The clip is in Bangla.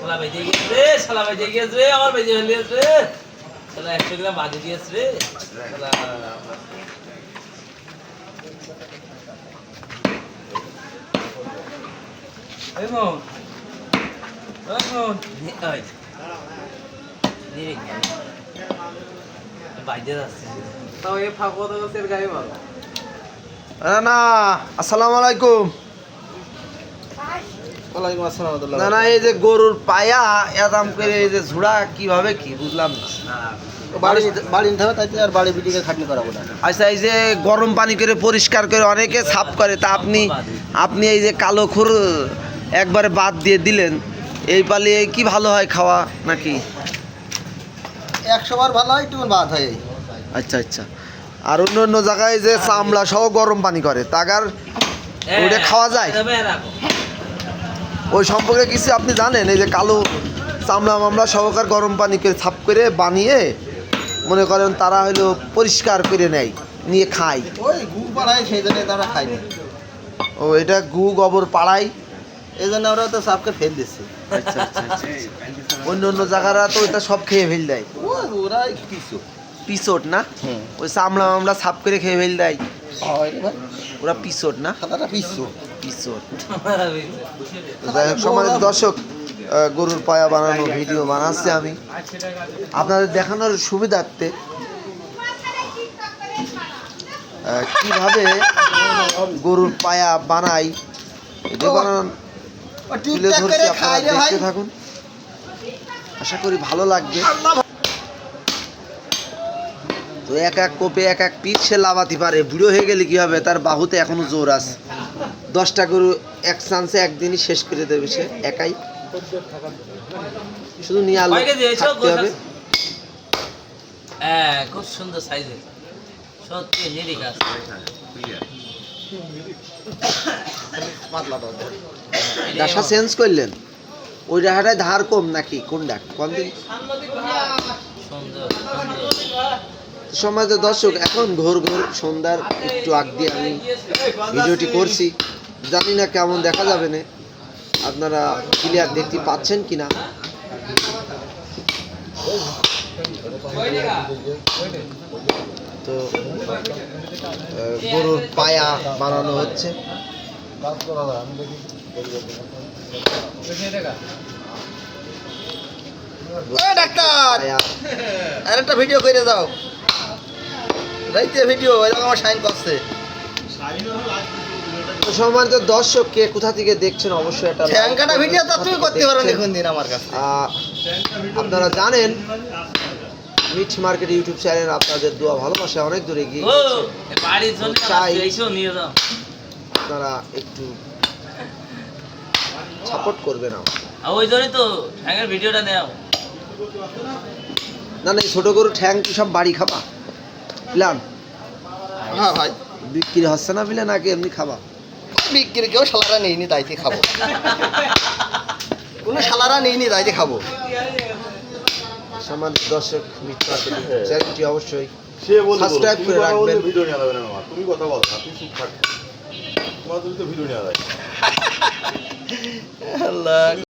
শালা বেজে গিয়েছে, শালা বেজে গিয়েছে, আমার বেজে ফেলিয়েছে, শালা 100 গ্রাম বাজে দিয়েছে রে শালা। এই মন বাইরে যাচ্ছে তাও এই ফাঁকো তো গায়ে ভালো না আসসালামু আলাইকুম। ওয়ালাইকুম আসসালাম। না না, এই যে গরুর পায়া এদাম করে এই যে ঝুড়া কিভাবে কি বুঝলাম না। বাড়ি নিতে হবে, তাইতে আর বাড়ি বিটিকে খাটনি করাবো না। আচ্ছা, এই যে গরম পানি করে পরিষ্কার করে অনেকে সাফ করে, তা আপনি এই যে কালো খুর একবারে বাদ দিয়ে দিলেন, এই পালি কি ভালো হয় খাওয়া নাকি? 100 বার ভালো হয়, একটু বাদ হয়। আচ্ছা আচ্ছা। আর অন্য অন্য জায়গায় যে চামড়া সহ গরম পানি করে, তাগার ওটা খাওয়া যায়? ওই সম্পর্কে কিছু আপনি জানেন? এই যে কালো চামড়া মামলা সহকার গরম পানি করে সাফ করে বানিয়ে মনে করেন তারা হলো পরিষ্কার করে নেয়, নিয়ে খায়। ওই গু পাড়ায়, সেই জন্য তারা খায়নি। ও, এটা গু গোবর পাড়ায়, এই জন্য ওরা তো সাপকে ফেল দিচ্ছে। আচ্ছা আচ্ছা আচ্ছা। অন্য অন্য জায়গারা তো এটা সব খেয়ে ফেল দেয়। ওরা কিছু পিসোট না, ওই চামড়া মামলা সাফ করে খেয়ে ফেল দেয়। ওরা পিসোট না, পিসোট। যাই হোক, সম্মানিত দর্শক, গরুর পায়া বানানো ভিডিও বানাচ্ছি আমি আপনাদের দেখানোর সুবিধার্থে। কিভাবে গরুর পায়া বানাই এটা বানানো তুলে ধরছি, আপনারা দেখতে থাকুন, আশা করি ভালো লাগবে। তো এক এক কোপে এক এক পিস সে লাভাতে পারে। বুড়ো হয়ে গেলে কি হবে, তার বাহুতে এখনো জোর আছে। 10টা গরু এক চান্সে একদিনই শেষ করে দেবে সে একাই, শুধু নিয়ে আলো থাকতে হবে। হ্যাঁ, খুব সুন্দর সাইজের, সত্যি নিরিখ আছে। ডাসা চেঞ্জ করলেন, ওই ডাহাটায় ধার কম নাকি কোনটা কোন দিন? সুন্দর সম্মানিত দর্শক, এখন ঘোর ঘোর সন্ধ্যার একটু আগ দিয়ে আমি ভিডিওটি করছি, জানি না কেমন দেখা যাবে না, আপনারা ক্লিয়ার দেখতে পাচ্ছেন কিনা। তো গরুর পায়া বানানো হচ্ছে। ডাক্তার, আরেকটা ভিডিও করে দাও। রাইতে ভিডিও আমার সাইন করছে। সম্মানিত দর্শক, কে কোথা থেকে দেখছেন অবশ্যই একটা ঠ্যাংকাটা ভিডিও তো তুমি করতে পারো না কোন দিন আমার কাছে। আপনারা জানেন মিট মার্কেট ইউটিউব চ্যানেল আপনাদের দোয়া ভালোবাসা অনেক দূরে গিয়ে চাই আপনারা একটু সাপোর্ট করবেন। ওই জন্যই তো ঠ্যাঙের ভিডিওটা নেও। না না, এই ছোট গরু ঠ্যাং কি সব বাড়ি খাবা প্ল্যান? হ্যাঁ ভাই, বিক্রি হচ্ছে না বিলে নাকি এমনি খাবা? বিক্রি কেউ শালারা নেইনি, তাইতে খাবো। কোনো শালারা নেইনি, তাইতে খাবো। সম্মানিত দর্শক, মিট মার্কেট চ্যানেলটি অবশ্যই সাবস্ক্রাইব করে রাখবেন। ভিডিও নিয়ে যাবে না, তুমি কথা বলো না, তুমি চুপ থাক, তোমার তো ভিডিও নেওয়া যায়। আল্লাহ।